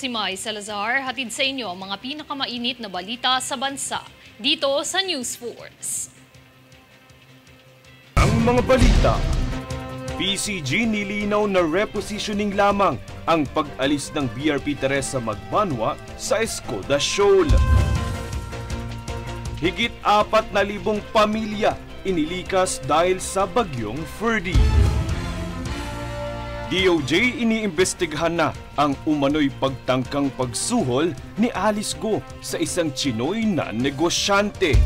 si Mai Salazar, hatid sa inyo ang mga pinakamainit na balita sa bansa dito sa News Force. Ang mga balita. PCG nilinaw na repositioning lamang ang pag-alis ng BRP Teresa Magbanwa sa Escoda Shoal. Higit 4,000 pamilya inilikas dahil sa bagyong Ferdy. DOJ iniimbestigahan na ang umano'y pagtangkang pagsuhol ni Alice Go sa isang Chinoy na negosyante.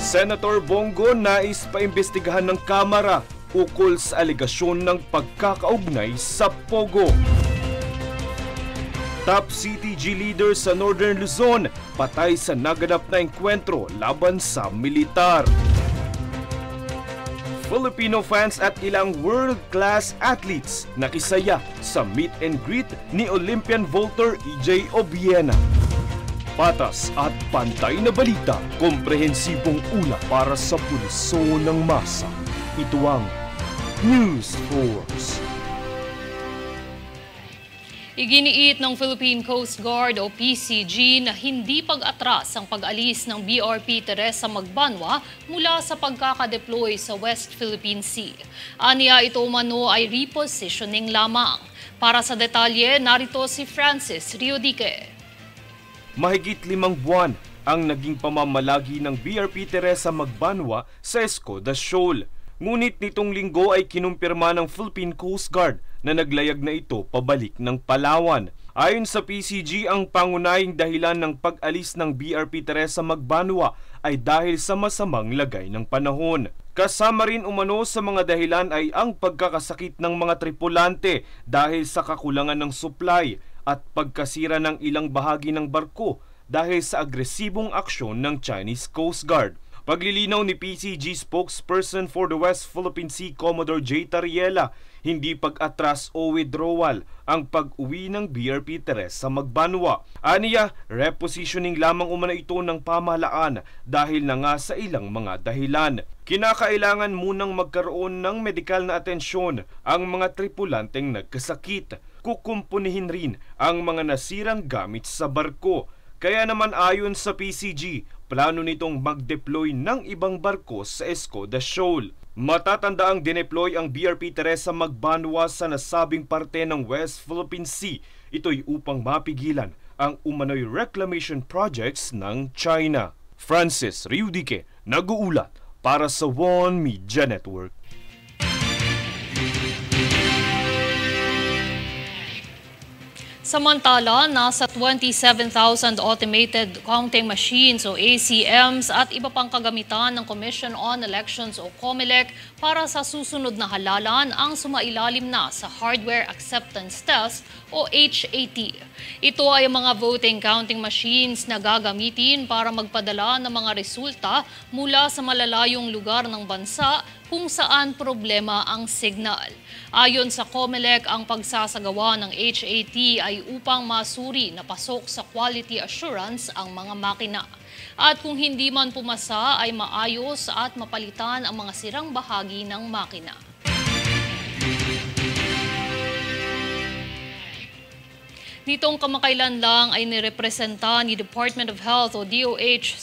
Senator Bongo nais paimbestigahan ng Kamara ukol sa alegasyon ng pagkakaugnay sa Pogo. Top CTG leader sa Northern Luzon patay sa naganap na engkwentro laban sa militar. Filipino fans at ilang world-class athletes nakisaya sa meet and greet ni Olympian vaulter EJ Obiena. Patas at pantay na balita, komprehensibong ulat para sa pulso ng masa. Ito ang News Force. Iginiit ng Philippine Coast Guard o PCG na hindi pag-atras ang pag-alis ng BRP Teresa Magbanwa mula sa pagkakadeploy sa West Philippine Sea. Aniya ito umano ay repositioning lamang. Para sa detalye, narito si Francis Riodique. Mahigit 5 buwan ang naging pamamalagi ng BRP Teresa Magbanwa sa Escoda Shoal. Ngunit nitong linggo ay kinumpirma ng Philippine Coast Guard na naglayag na ito pabalik ng Palawan. Ayon sa PCG, ang pangunahing dahilan ng pag-alis ng BRP Teresa Magbanwa ay dahil sa masamang lagay ng panahon. Kasama rin umano sa mga dahilan ay ang pagkakasakit ng mga tripulante dahil sa kakulangan ng supply at pagkasira ng ilang bahagi ng barko dahil sa agresibong aksyon ng Chinese Coast Guard. Paglilinaw ni PCG spokesperson for the West Philippine Sea Commodore J. Tariela, hindi pag-atras o withdrawal ang pag-uwi ng BRP Teresa Magbanwa. Aniya, repositioning lamang umano ito ng pamahalaan dahil na nga sa ilang mga dahilan. Kinakailangan munang magkaroon ng medikal na atensyon ang mga tripulanteng nagkasakit. Kukumpunihin rin ang mga nasirang gamit sa barko. Kaya naman ayon sa PCG, plano nitong mag-deploy ng ibang barko sa Escoda Shoal. Matatandaang dineploy ang BRP Teresa Magbanwa sa nasabing parte ng West Philippine Sea. Ito'y upang mapigilan ang umano'y reclamation projects ng China. Francis Riodique, nag-uulat para sa One Media Network. Samantala, nasa 27,000 automated counting machines o ACMs at iba pang kagamitan ng Commission on Elections o COMELEC para sa susunod na halalan ang sumailalim na sa Hardware Acceptance Test o HAT. Ito ay mga voting counting machines na gagamitin para magpadala ng mga resulta mula sa malalayong lugar ng bansa kung saan problema ang signal. Ayon sa COMELEC, ang pagsasagawa ng HAT ay upang masuri na pasok sa quality assurance ang mga makina. At kung hindi man pumasa ay maayos at mapalitan ang mga sirang bahagi ng makina. Nitong kamakailan lang ay nirepresenta ni Department of Health o DOH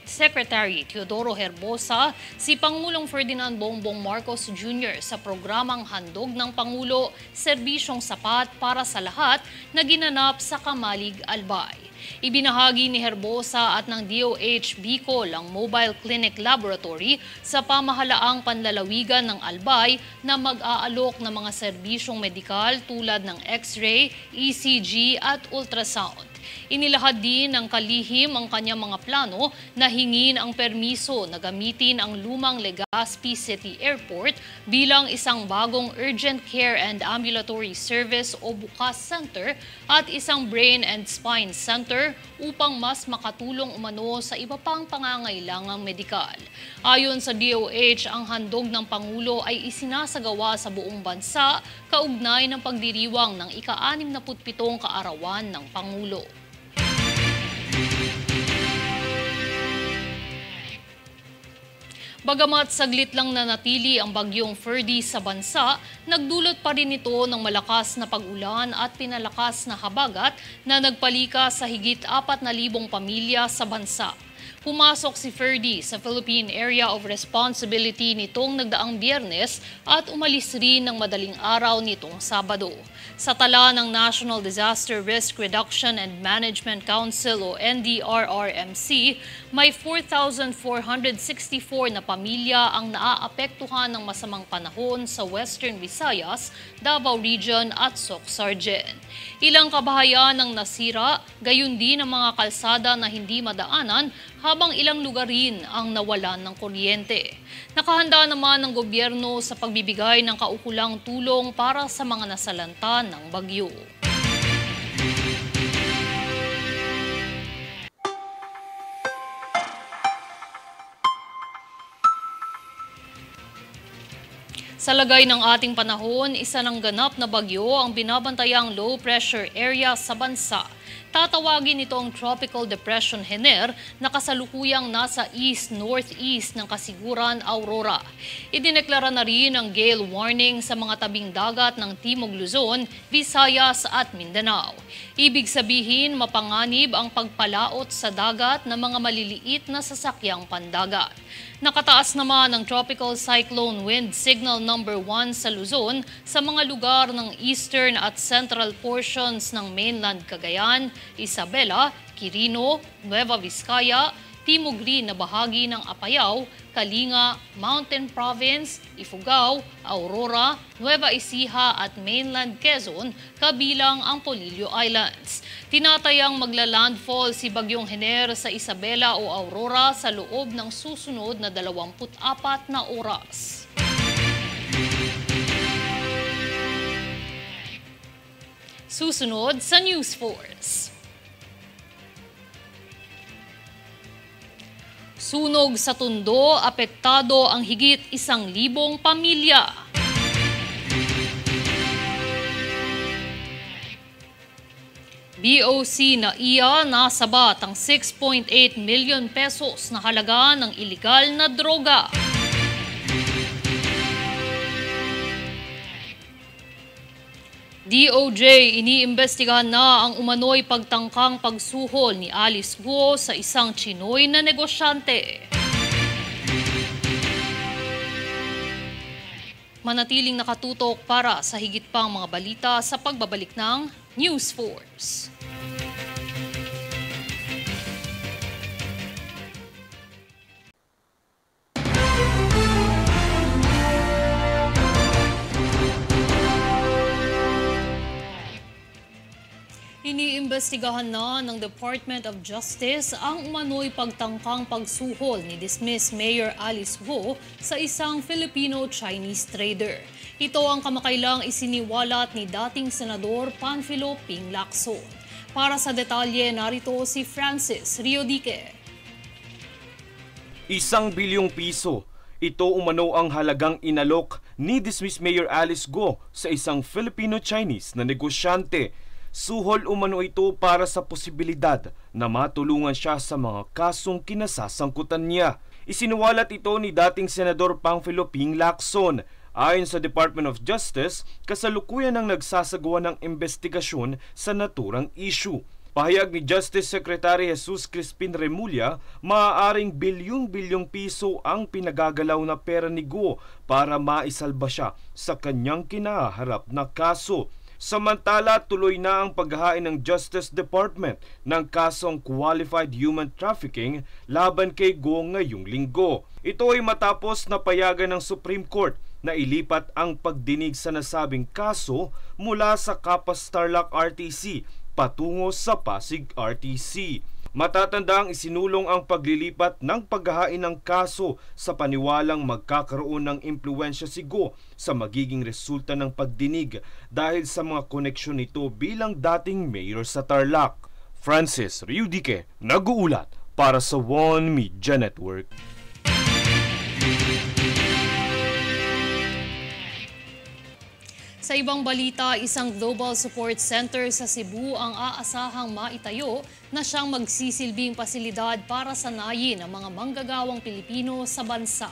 Secretary Teodoro Herbosa si Pangulong Ferdinand Bongbong Marcos Jr. sa programang Handog ng Pangulo, Serbisyong Sapat para sa Lahat na ginanap sa Kamalig, Albay. Ibinahagi ni Herbosa at ng DOH Bicol ang Mobile Clinic Laboratory sa pamahalaang panlalawigan ng Albay na mag-aalok ng mga serbisyong medikal tulad ng X-ray, ECG at ultrasound. Inilahad din ng kalihim ang kanyang mga plano na hingin ang permiso na gamitin ang lumang Legazpi City Airport bilang isang bagong Urgent Care and Ambulatory Service o Bukas Center at isang Brain and Spine Center upang mas makatulong umano sa iba pang pangangailangang medikal. Ayon sa DOH, ang handog ng Pangulo ay isinasagawa sa buong bansa kaugnay ng pagdiriwang ng ika-67 kaarawan ng Pangulo. Bagamat saglit lang nanatili ang bagyong Ferdy sa bansa, nagdulot pa rin ito ng malakas na pag-ulan at pinalakas na habagat na nagpalika sa higit 4,000 pamilya sa bansa. Pumasok si Ferdy sa Philippine Area of Responsibility nitong nagdaang Biyernes at umalis rin ng madaling araw nitong Sabado. Sa tala ng National Disaster Risk Reduction and Management Council o NDRRMC, may 4,464 na pamilya ang naaapektuhan ng masamang panahon sa Western Visayas, Davao Region at Soc-Sargen. Ilang kabahayan ang nasira, gayon din ang mga kalsada na hindi madaanan, habang ilang lugar rin ang nawalan ng kuryente. Nakahanda naman ng gobyerno sa pagbibigay ng kaukulang tulong para sa mga nasalanta ng bagyo. Sa lagay ng ating panahon, isa ng ganap na bagyo ang binabantayang low pressure area sa bansa. Tatawagin ito ang Tropical Depression Hener na kasalukuyang nasa east-northeast ng kasiguran Aurora. Idineklara na rin ang gale warning sa mga tabing dagat ng Timog Luzon, Visayas at Mindanao. Ibig sabihin mapanganib ang pagpalaot sa dagat ng mga maliliit na sasakyang pandagat. Nakataas naman ang Tropical Cyclone Wind Signal number 1 sa Luzon sa mga lugar ng eastern at central portions ng mainland Cagayan, Isabela, Quirino, Nueva Vizcaya, timog rin na bahagi ng Apayao, Kalinga, Mountain Province, Ifugao, Aurora, Nueva Ecija at mainland Quezon, kabilang ang Polillo Islands. Tinatayang magla-landfall si Bagyong Hener sa Isabela o Aurora sa loob ng susunod na 24 na oras. Susunod sa News Force. Sunog sa Tondo, apektado ang higit 1,000 pamilya. BOC na iya nasabat ang 6.8 million pesos na halaga ng iligal na droga. DOJ iniimbestigahan na ang umano'y pagtangkang pagsuhol ni Alice Guo sa isang Chinoy na negosyante. Manatiling nakatutok para sa higit pang mga balita sa pagbabalik ng News Force. Iniimbestigahan na ng Department of Justice ang umano'y pagtangkang pagsuhol ni dismissed Mayor Alice Guo sa isang Filipino-Chinese trader. Ito ang kamakailang isiniwalat ni dating Senador Panfilo Ping Lacson. Para sa detalye, narito si Francis Riodique. 1 bilyong piso. Ito umano ang halagang inalok ni dismissed Mayor Alice Guo sa isang Filipino-Chinese na negosyante. Suhol umano ito para sa posibilidad na matulungan siya sa mga kasong kinasasangkutan niya. Isinuwalat ito ni dating Senador Panfilo Ping Lacson. Ayon sa Department of Justice, kasalukuyan ang nagsasagawa ng investigasyon sa naturang issue. Pahayag ni Justice Secretary Jesus Crispin Remulla, maaaring bilyong-bilyong piso ang pinagagalaw na pera ni Guo para maisalba siya sa kanyang kinaharap na kaso. Samantala, tuloy na ang paghahain ng Justice Department ng kasong qualified human trafficking laban kay Guo ngayong linggo. Ito ay matapos na payagan ng Supreme Court na ilipat ang pagdinig sa nasabing kaso mula sa Capas Tarlac RTC patungo sa Pasig RTC. Matatanda ang isinulong ang paglilipat ng paghahain ng kaso sa paniwalang magkakaroon ng impluwensya si Guo sa magiging resulta ng pagdinig dahil sa mga koneksyon nito bilang dating mayor sa Tarlac. Francis Riodique, nag-uulat para sa One Media Network. Sa ibang balita, isang global support center sa Cebu ang aasahang maitayo na siyang magsisilbing pasilidad para sanayin ang mga manggagawang Pilipino sa bansa.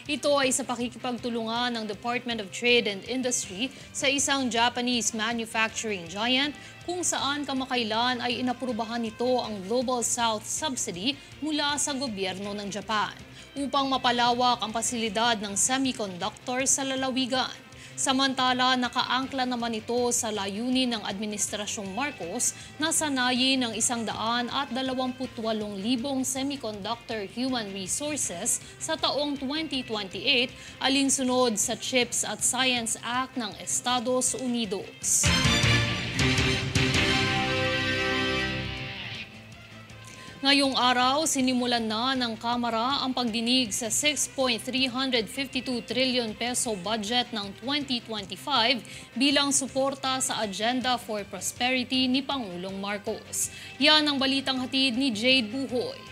Ito ay sa pakikipagtulungan ng Department of Trade and Industry sa isang Japanese manufacturing giant kung saan kamakailan ay inaprubahan nito ang Global South Subsidy mula sa gobyerno ng Japan upang mapalawak ang pasilidad ng semiconductor sa lalawigan. Samantala, nakaangkla naman ito sa layunin ng Administrasyong Marcos na sanayin ng 128,000 semiconductor human resources sa taong 2028 alinsunod sa CHIPS at Science Act ng Estados Unidos. Ngayong araw, sinimulan na ng Kamara ang pagdinig sa 6.352 trillion peso budget ng 2025 bilang suporta sa Agenda for Prosperity ni Pangulong Marcos. Yan ang balitang hatid ni Jade Buhoy.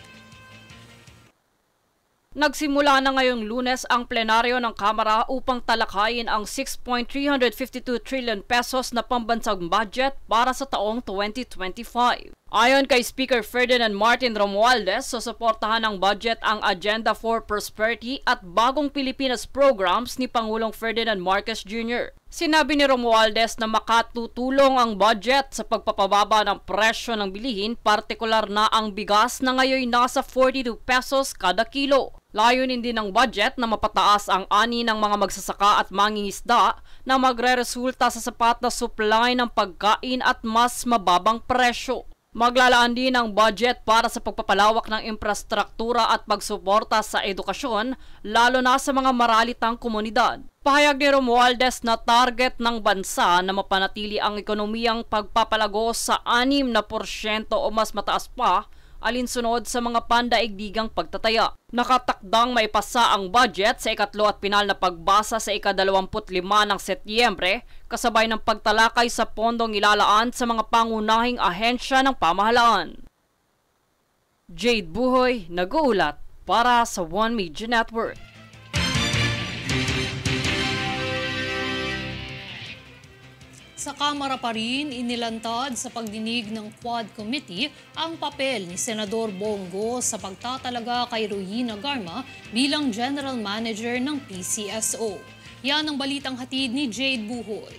Nagsimula na ngayong Lunes ang plenaryo ng Kamara upang talakayin ang 6.352 trillion pesos na pambansang budget para sa taong 2025. Ayon kay Speaker Ferdinand Martin Romualdez, susuportahan ng budget ang Agenda for Prosperity at Bagong Pilipinas programs ni Pangulong Ferdinand Marcos Jr. Sinabi ni Romualdez na makatutulong ang budget sa pagpapababa ng presyo ng bilihin, partikular na ang bigas na ngayon nasa 42 pesos kada kilo. Layunin din ng budget na mapataas ang ani ng mga magsasaka at mangingisda na magreresulta sa sapat na supply ng pagkain at mas mababang presyo. Maglalaan din ang budget para sa pagpapalawak ng infrastruktura at pagsuporta sa edukasyon, lalo na sa mga maralitang komunidad. Pahayag ni Romualdez na target ng bansa na mapanatili ang ekonomiyang pagpapalago sa 6% o mas mataas pa, alinsunod sa mga pandaigdigang pagtataya. Nakatakdang maipasa ang budget sa ikatlo at pinal na pagbasa sa ika-25 ng Setyembre, kasabay ng pagtalakay sa pondong ilalaan sa mga pangunahing ahensya ng pamahalaan. Jade Buhoy, nag-uulat para sa One Media Network. Sa Kamara pa rin, inilantad sa pagdinig ng Quad Committee ang papel ni Senador Bongo sa pagtatalaga kay Royina Garma bilang General Manager ng PCSO. Yan ang balitang hatid ni Jade Buhoy.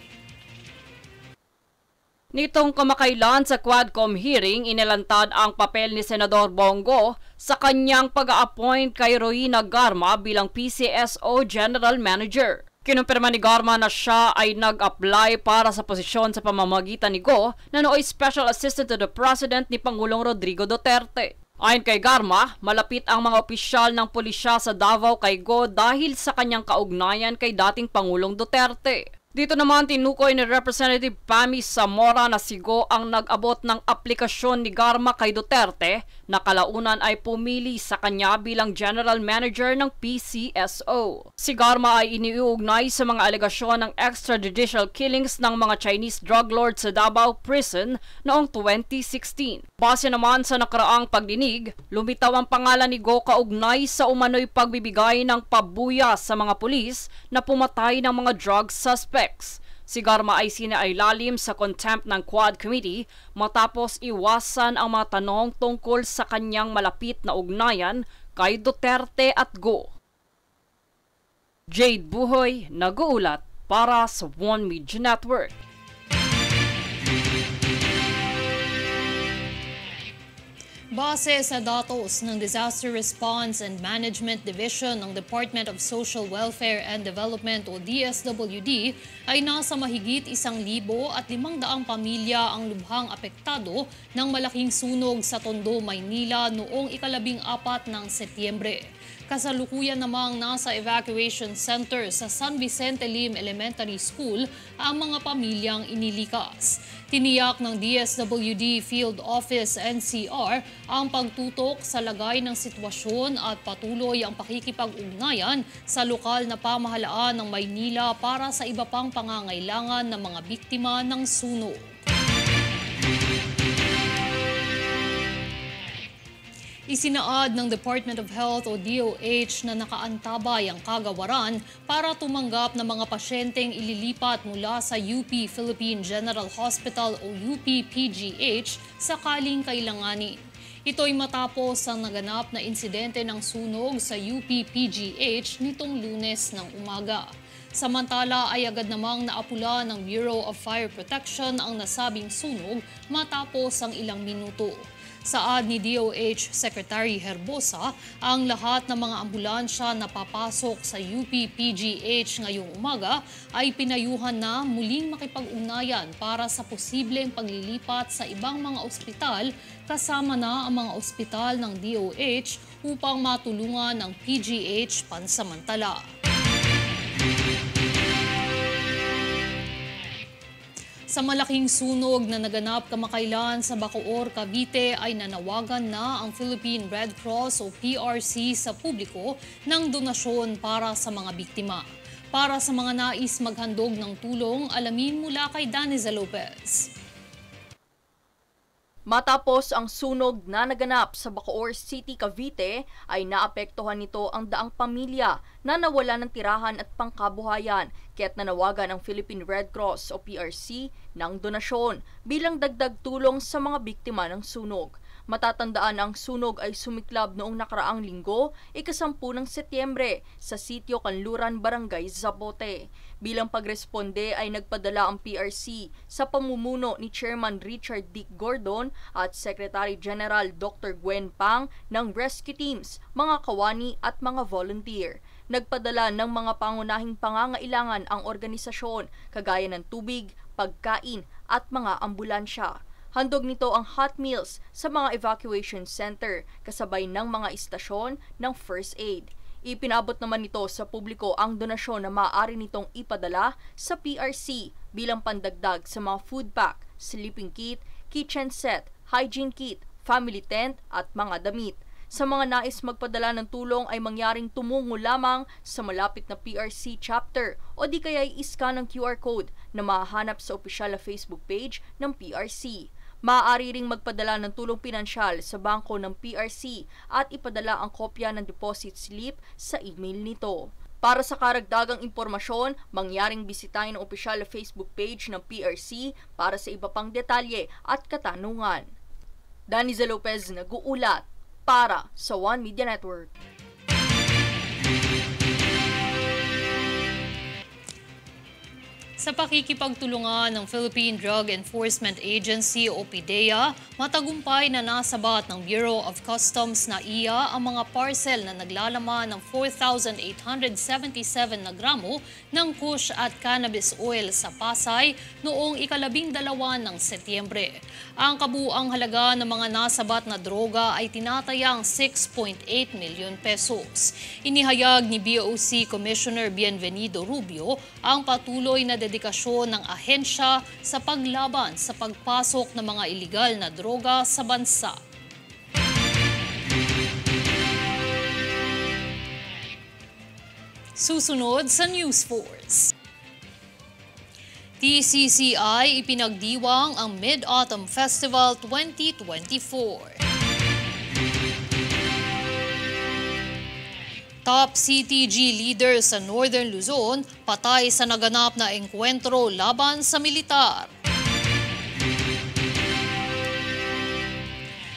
Nitong kamakailan sa Quadcom hearing, inilantad ang papel ni Senador Bongo sa kanyang pag-a-appoint kay Royina Garma bilang PCSO General Manager. Kinumpirma ni Garma na siya ay nag-apply para sa posisyon sa pamamagitan ni Go na nooy Special Assistant to the President ni Pangulong Rodrigo Duterte. Ayon kay Garma, malapit ang mga opisyal ng pulisya sa Davao kay Go dahil sa kanyang kaugnayan kay dating Pangulong Duterte. Dito naman tinukoy ni Representative Pami Zamora na si Go ang nag-abot ng aplikasyon ni Garma kay Duterte na kalaunan ay pumili sa kanya bilang General Manager ng PCSO. Si Garma ay iniuugnay sa mga alegasyon ng extrajudicial killings ng mga Chinese drug lords sa Davao Prison noong 2016. Base naman sa nakaraang pagdinig, lumitaw ang pangalan ni Go kaugnay sa umano'y pagbibigay ng pabuya sa mga pulis na pumatay ng mga drug suspects. Si Garma ay sinailalim sa contempt ng Quad Committee matapos iwasan ang mga tanong tungkol sa kanyang malapit na ugnayan kay Duterte at Go. Jade Buhoy, nag-uulat para sa One Media Network. Base sa datos ng Disaster Response and Management Division ng Department of Social Welfare and Development o DSWD, ay nasa mahigit 1,500 pamilya ang lubhang apektado ng malaking sunog sa Tondo, Maynila noong ika-14 ng Setyembre. Kasalukuyan namang nasa evacuation center sa San Vicente Lim Elementary School ang mga pamilyang inilikas. Tiniyak ng DSWD Field Office NCR ang pagtutok sa lagay ng sitwasyon at patuloy ang pakikipag-ugnayan sa lokal na pamahalaan ng Maynila para sa iba pang pangangailangan ng mga biktima ng sunog. Isinaad ng Department of Health o DOH na nakaantabay ang kagawaran para tumanggap ng mga pasyenteng ililipat mula sa UP Philippine General Hospital o UP PGH sakaling kailanganin. Ito'y matapos ang naganap na insidente ng sunog sa UP-PGH nitong Lunes ng umaga. Samantala ay agad namang naapula ng Bureau of Fire Protection ang nasabing sunog matapos ang ilang minuto. Saad ni DOH Secretary Herbosa, ang lahat ng mga ambulansya na papasok sa UP-PGH ngayong umaga ay pinayuhan na muling makipag-ugnayan para sa posibleng paglilipat sa ibang mga ospital kasama na ang mga ospital ng DOH upang matulungan ng PGH pansamantala. Sa malaking sunog na naganap kamakailan sa Bacoor, Cavite ay nanawagan na ang Philippine Red Cross o PRC sa publiko ng donasyon para sa mga biktima. Para sa mga nais maghandog ng tulong, alamin mula kay Daniza Lopez. Matapos ang sunog na naganap sa Bacoor City, Cavite, ay naapektuhan nito ang daang pamilya na nawala ng tirahan at pangkabuhayan, kaya't nanawagan ang Philippine Red Cross o PRC ng donasyon bilang dagdag tulong sa mga biktima ng sunog. Matatandaan ang sunog ay sumiklab noong nakaraang linggo, ika-10 ng Setyembre, sa Sitio Kanluran, Barangay Zapote. Bilang pagresponde ay nagpadala ang PRC sa pamumuno ni Chairman Richard Dick Gordon at Secretary General Dr. Gwen Pang ng rescue teams, mga kawani at mga volunteer. Nagpadala ng mga pangunahing pangangailangan ang organisasyon, kagaya ng tubig, pagkain at mga ambulansya. Handog nito ang hot meals sa mga evacuation center kasabay ng mga istasyon ng first aid. Ipinabot naman nito sa publiko ang donasyon na maaari nitong ipadala sa PRC bilang pandagdag sa mga food pack, sleeping kit, kitchen set, hygiene kit, family tent at mga damit. Sa mga nais magpadala ng tulong ay mangyaring tumungo lamang sa malapit na PRC chapter o di kaya i-scan ang QR code na mahahanap sa opisyal na Facebook page ng PRC. Maaari ring magpadala ng tulong pinansyal sa bangko ng PRC at ipadala ang kopya ng deposit slip sa email nito. Para sa karagdagang impormasyon, mangyaring bisitahin ang opisyal na Facebook page ng PRC para sa iba pang detalye at katanungan. Daniza Lopez nag-uulat para sa One Media Network. Sa pakikipagtulungan ng Philippine Drug Enforcement Agency o PDEA, matagumpay na nasabat ng Bureau of Customs na iya ang mga parcel na naglalaman ng 4,877 na gramo ng kush at cannabis oil sa Pasay noong ika-12 ng Setyembre. Ang kabuuang halaga ng mga nasabat na droga ay tinatayang 6.8 milyon pesos. Inihayag ni BOC Commissioner Bienvenido Rubio ang patuloy na dedikasyon ng ahensya sa paglaban sa pagpasok ng mga iligal na droga sa bansa. Susunod sa News Force. TCCI ipinagdiwang ang Mid-Autumn Festival 2024. Top CTG leader sa Northern Luzon, patay sa naganap na engkwentro laban sa militar.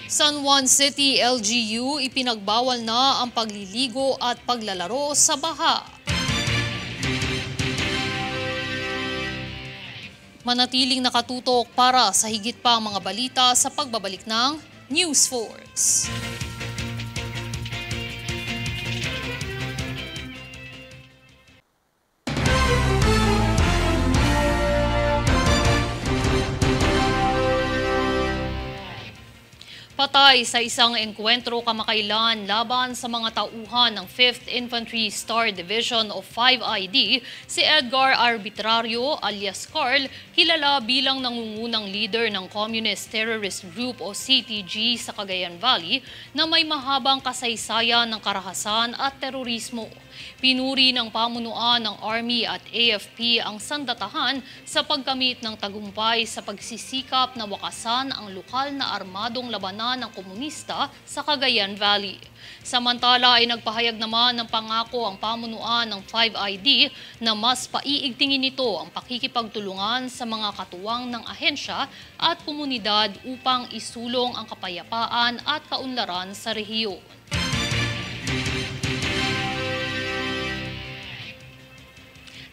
San Juan City LGU ipinagbawal na ang pagliligo at paglalaro sa baha. Manatiling nakatutok para sa higit pang mga balita sa pagbabalik ng News Force. Patay sa isang engkwentro kamakailan laban sa mga tauhan ng 5th Infantry Star Division o 5ID, si Edgar Arbitrario alias Carl, kilala bilang nangungunang leader ng Communist Terrorist Group o CTG sa Cagayan Valley na may mahabang kasaysayan ng karahasan at terorismo. Pinuri ng pamunuan ng Army at AFP ang sandatahan sa pagkamit ng tagumpay sa pagsisikap na wakasan ang lokal na armadong labanan ng komunista sa Cagayan Valley. Samantala ay nagpahayag naman ng pangako ang pamunuan ng 5ID na mas paiigtingin nito ang pakikipagtulungan sa mga katuwang ng ahensya at komunidad upang isulong ang kapayapaan at kaunlaran sa rehiyon.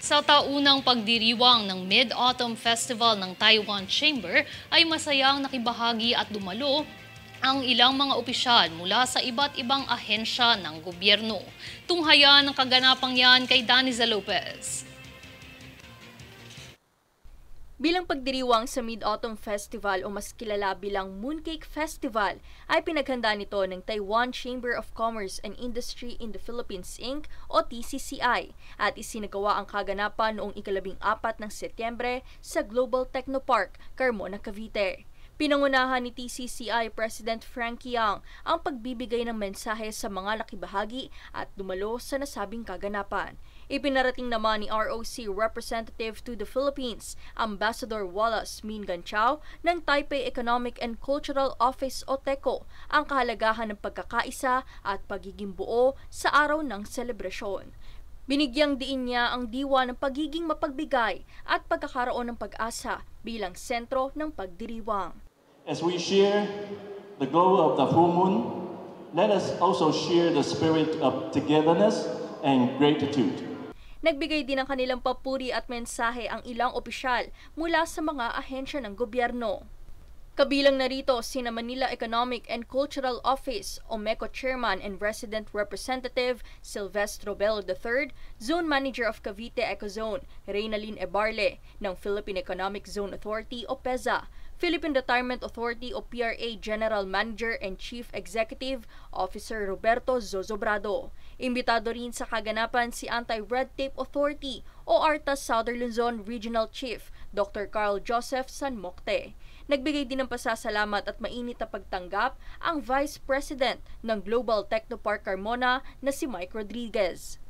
Sa taunang pagdiriwang ng Mid-Autumn Festival ng Taiwan Chamber ay masayang nakibahagi at dumalo ang ilang mga opisyal mula sa iba't ibang ahensya ng gobyerno. Tunghayan ang kaganapang yan kay Daniza Lopez. Bilang pagdiriwang sa Mid-Autumn Festival o mas kilala bilang Mooncake Festival, ay pinaghanda nito ng Taiwan Chamber of Commerce and Industry in the Philippines Inc. o TCCI at isinagawa ang kaganapan noong 14 ng Setyembre sa Global Technopark, Carmona, Cavite. Pinangunahan ni TCCI President Frankie Yang ang pagbibigay ng mensahe sa mga nakibahagi at dumalo sa nasabing kaganapan. Ipinarating naman ni ROC Representative to the Philippines, Ambassador Wallace Min Ganchao ng Taipei Economic and Cultural Office o TECO ang kahalagahan ng pagkakaisa at pagiging buo sa araw ng selebrasyon. Binigyang diin niya ang diwa ng pagiging mapagbigay at pagkakaroon ng pag-asa bilang sentro ng pagdiriwang. As we share the glow of the full moon, let us also share the spirit of togetherness and gratitude. Nagbigay din ng kanilang papuri at mensahe ang ilang opisyal mula sa mga ahensya ng gobyerno. Kabilang narito sina Manila Economic and Cultural Office o MECO Chairman and Resident Representative Silvestro Bello III, Zone Manager of Cavite Ecozone Reynalyn Ebarle ng Philippine Economic Zone Authority o PEZA, Philippine Retirement Authority o PRA General Manager and Chief Executive Officer Roberto Zozobrado. Imbitado rin sa kaganapan si Anti-Red Tape Authority o ARTA Southern Luzon Regional Chief Dr. Carl Joseph Sanmocte. Nagbigay din ng pasasalamat at mainit na pagtanggap ang Vice President ng Global Technopark Carmona na si Mike Rodriguez.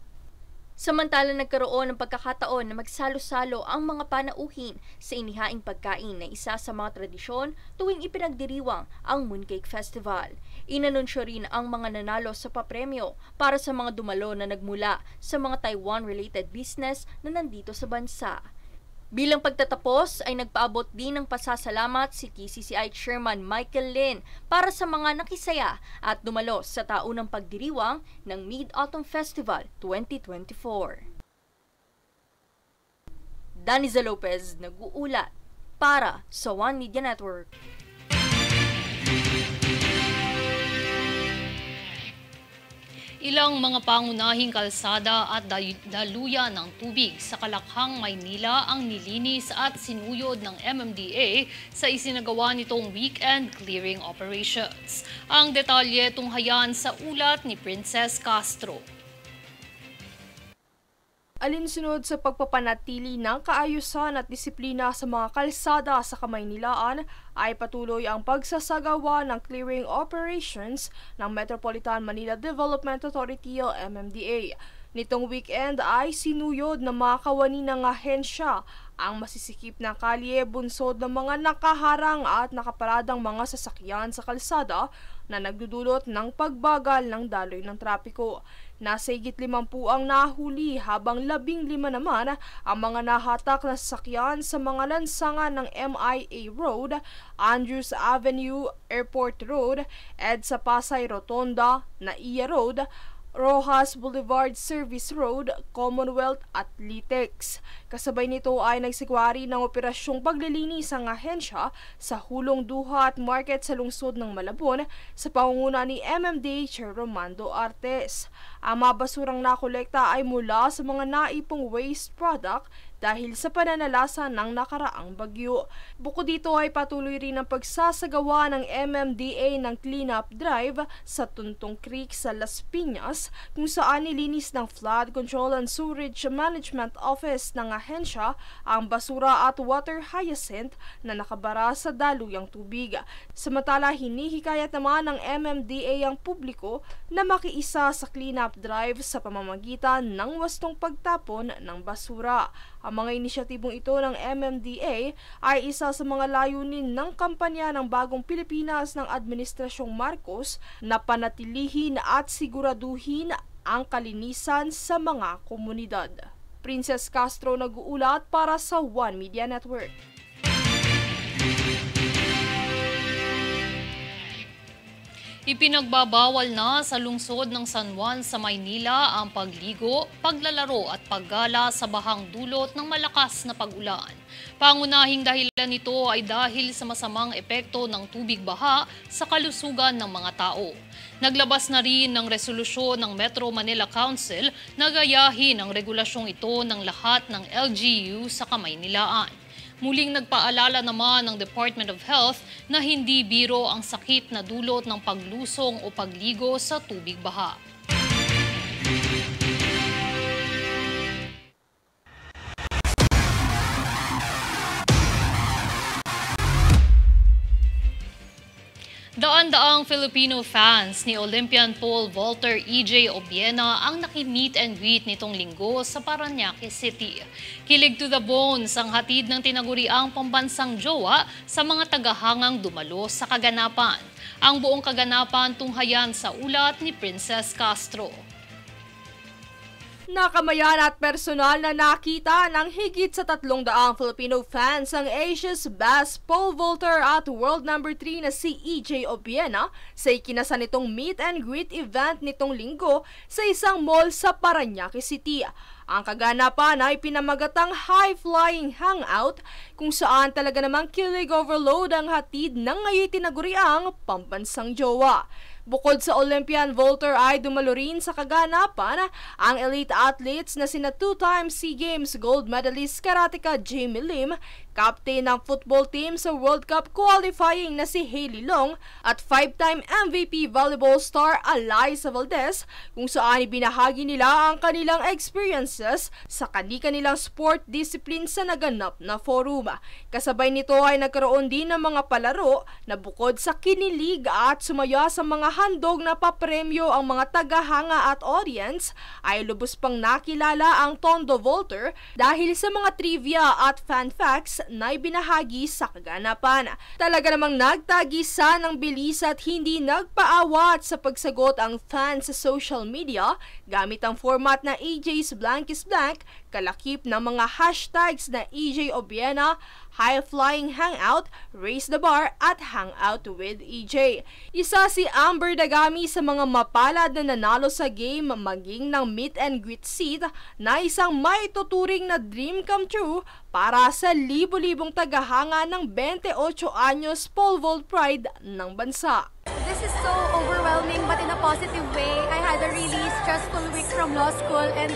Samantala nagkaroon ng pagkakataon na magsalo-salo ang mga panauhin sa inihaing pagkain na isa sa mga tradisyon tuwing ipinagdiriwang ang Mooncake Festival. Inanunsyo rin ang mga nanalo sa papremyo para sa mga dumalo na nagmula sa mga Taiwan-related business na nandito sa bansa. Bilang pagtatapos ay nagpaabot din ng pasasalamat si TCCI Chairman Michael Lin para sa mga nakisaya at dumalo sa taunang pagdiriwang ng Mid-Autumn Festival 2024. Daniza Lopez nag-uulat para sa One Media Network. Ilang mga pangunahing kalsada at daluyan ng tubig sa Kalakhang, Maynila ang nilinis at sinuyod ng MMDA sa isinagawa nitong weekend clearing operations. Ang detalye tunghayan sa ulat ni Princess Castro. Alinsunod sa pagpapanatili ng kaayusan at disiplina sa mga kalsada sa Kamaynilaan ay patuloy ang pagsasagawa ng clearing operations ng Metropolitan Manila Development Authority o MMDA. Nitong weekend ay sinuyod ng mga kawani ng ahensya ang masisikip na kalye bunsod ng mga nakaharang at nakaparadang mga sasakyan sa kalsada na nagdudulot ng pagbagal ng daloy ng trapiko. Nasa higit 50 ang nahuli habang 15 naman ang mga nahatak na sasakyan sa mga lansangan ng MIA Road, Andrews Avenue, Airport Road, EDSA Pasay Rotonda, NAIA Road, Rojas Boulevard Service Road, Commonwealth at Litex. Kasabay nito ay nagsigwari ng operasyong paglilinis ang ahensya sa Hulong Duha at Market sa lungsod ng Malabon sa pangunguna ni MMDA Chair Romando Artes. Ang mga basurang nakolekta ay mula sa mga naipong waste product dahil sa pananalasa ng nakaraang bagyo. Bukod dito ay patuloy rin ang pagsasagawa ng MMDA ng cleanup drive sa Tuntong Creek sa Las Piñas, kung saan nilinis ng Flood Control and Sewerage Management Office ng ahensya ang basura at water hyacinth na nakabara sa daluyang tubig. Samantala, hinihikayat naman ng MMDA ang publiko na makiisa sa cleanup drive sa pamamagitan ng wastong pagtapon ng basura. Ang mga inisyatibong ito ng MMDA ay isa sa mga layunin ng kampanya ng Bagong Pilipinas ng Administrasyong Marcos na panatilihin at siguraduhin ang kalinisan sa mga komunidad. Princess Castro nag-uulat para sa One Media Network. Ipinagbabawal na sa lungsod ng San Juan sa Maynila ang pagligo, paglalaro at paggala sa bahang dulot ng malakas na pag-ulan. Pangunahing dahilan nito ay dahil sa masamang epekto ng tubig baha sa kalusugan ng mga tao. Naglabas na rin ng resolusyon ng Metro Manila Council na gayahin ang regulasyong ito ng lahat ng LGU sa Kamaynilaan. Muling nagpaalala naman ng Department of Health na hindi biro ang sakit na dulot ng paglusong o pagligo sa tubig baha. Daan-daang Filipino fans ni Olympian pole vaulter EJ Obiena ang naki-meet and greet nitong linggo sa Parañaque City. Kilig to the bones ang hatid ng tinaguriang pambansang jowa sa mga tagahangang dumalo sa kaganapan. Ang buong kaganapan tunghayan sa ulat ni Princess Castro. Nakamayan at personal na nakita ng higit sa 300 Filipino fans ang Asia's Best Pole Vaulter at World No. 3 na si EJ Obiena sa ikinasan nitong meet and greet event nitong linggo sa isang mall sa Parañaque City. Ang kaganapan ay pinamagatang high-flying hangout kung saan talaga namang kilig overload ang hatid ng ngayon tinaguriang pambansang jowa. Bukod sa Olympian vaulter ay dumalo rin sa kaganapan ang elite athletes na sina 2-time SEA Games gold medalist karateka Jamie Lim, captain ng football team sa World Cup qualifying na si Hailey Long at 5-time MVP volleyball star Alyssa Valdez, kung saan ibinahagi nila ang kanilang experiences sa kani-kanilang sport discipline sa naganap na forum. Kasabay nito ay nagkaroon din ng mga palaro na bukod sa kinilig at sumaya sa mga handog na papremyo ang mga tagahanga at audience, ay lubos pang nakilala ang Tondo Vaulter dahil sa mga trivia at fan facts na ibinahagi sa kaganapan. Talaga namang nagtagisa ng bilis at hindi nagpaawat sa pagsagot ang fans sa social media gamit ang format na EJ's Blank is Blank, kalakip ng mga hashtags na EJ Obiena, High Flying Hangout, Raise the Bar at Hangout with EJ. Isa si Amber Dagami sa mga mapalad na nanalo sa game maging ng meet and greet seat na isang maituturing na dream come true para sa libo-libong tagahanga ng 28 anyos pole vault pride ng bansa. This is so overwhelming but in a positive way. I had a really stressful week from law school and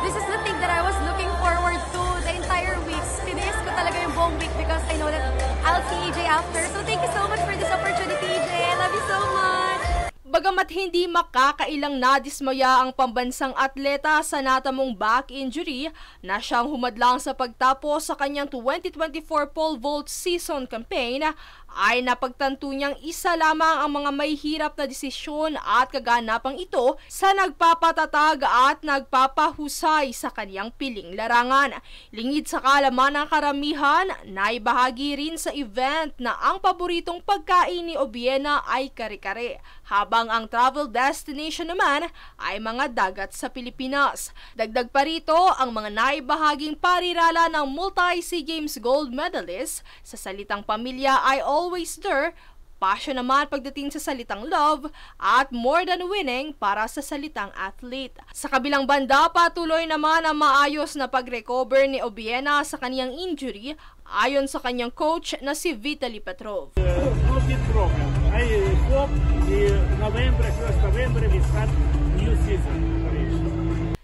this is the thing that I was looking forward to the entire week. Tiniis ko talaga yung buong week because I know that I'll see EJ after. So thank you so much for this opportunity, EJ. I love you so much. Bagamat hindi makakailang nadismaya ang pambansang atleta sa natamong back injury na siyang humadlang sa pagtapos sa kanyang 2024 pole vault season campaign, ay napagtanto niyang isa lamang ang mga may hirap na desisyon at kaganapang ito sa nagpapatatag at nagpapahusay sa kaniyang piling larangan. Lingid sa kaalaman ng karamihan, naibahagi rin sa event na ang paboritong pagkain ni Obiena ay kare-kare, habang ang travel destination naman ay mga dagat sa Pilipinas. Dagdag pa rito ang mga naibahaging parirala ng multi-SEA Games gold medalist sa salitang pamilya ay always there, passion naman pagdating sa salitang love, at more than winning para sa salitang athlete. Sa kabilang banda, patuloy naman ang maayos na pag-recover ni Obiena sa kaniyang injury ayon sa kanyang coach na si Vitaly Petrov. No big problem. I hope the 1st November we start new season.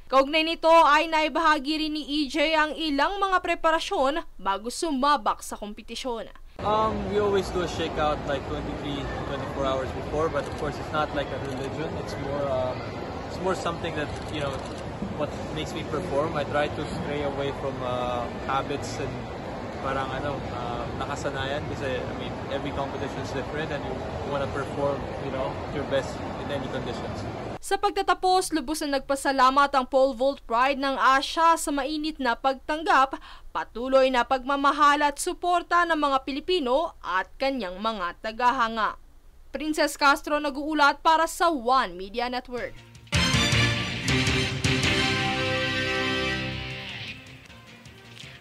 Kaugnay nito ay naibahagi rin ni EJ ang ilang mga preparasyon bago sumabak sa kompetisyon. We always do a shakeout like 23, 24 hours before, but of course it's not like a religion. It's more something that, you know, what makes me perform. I try to stray away from habits and parang nakasanayan kasi I mean every competition is different and you want to perform, you know, your best in any conditions. Sa pagtatapos, lubos na nagpasalamat ang pole vault pride ng Asia sa mainit na pagtanggap, patuloy na pagmamahal at suporta ng mga Pilipino at kanyang mga tagahanga. Princess Castro nag-uulat para sa One Media Network.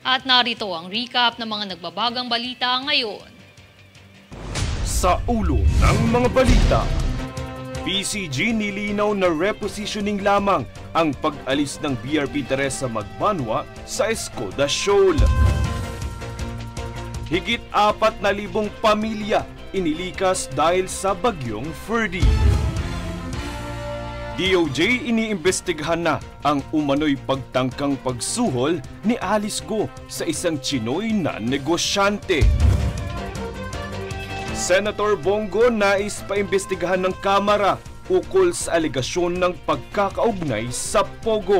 At narito ang recap ng mga nagbabagang balita ngayon. Sa ulo ng mga balita, PCG nilinaw na repositioning lamang ang pag-alis ng BRP Teresa Magbanwa sa Escoda Shoal. Higit 4,000 pamilya inilikas dahil sa bagyong Ferdy. DOJ iniimbestigahan na ang umano'y pagtangkang pagsuhol ni Alice Go sa isang Chinoy na negosyante. Senator Bongo nais paimbestigahan ng Kamara ukol sa alegasyon ng pagkakaugnay sa Pogo.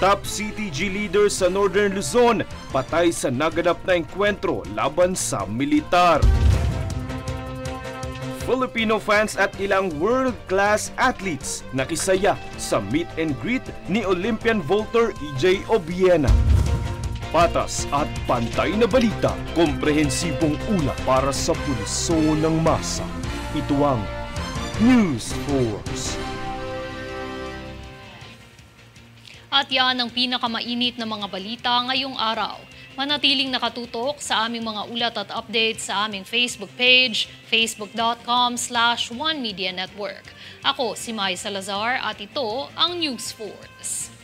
Top CTG leader sa Northern Luzon patay sa naganap na engkwentro laban sa militar. Filipino fans at ilang world-class athletes nakisaya sa meet and greet ni Olympian vaulter EJ Obiena. Patas at pantay na balita, komprehensibong ulat para sa pulso ng masa. Ito ang News Force. At yan ang pinakamainit na mga balita ngayong araw. Manatiling nakatutok sa aming mga ulat at updates sa aming Facebook page, facebook.com/OneMediaNetwork. Ako si Mai Salazar at ito ang News Force.